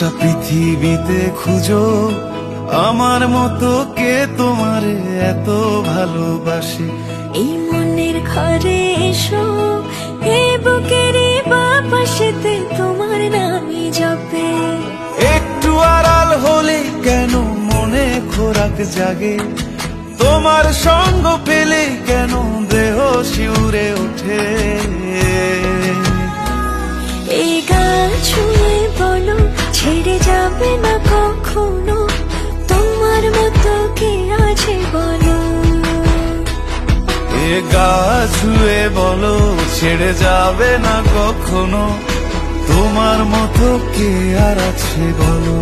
গোটা পৃথিবীতে খুঁজো আমার মতো কে তোমারে এত ভালোবাসে। এই মনের ঘরে এসো, এই বুকেরই বাপাশেতে তোমার নামই জপে। একটু আড়াল হলে কেন মনে খোরাক জাগে, তোমার সঙ্গ পেলে কেন দেহ শিউরে ওঠে। এই গান ছুঁয়ে বলো ছেড়ে যাবে না কখনো, তোমার মতো কে আছে বলো। এ গা ছুঁয়ে বলো ছেড়ে যাবে না কখনো, তোমার মতো কে আর আছে বলো।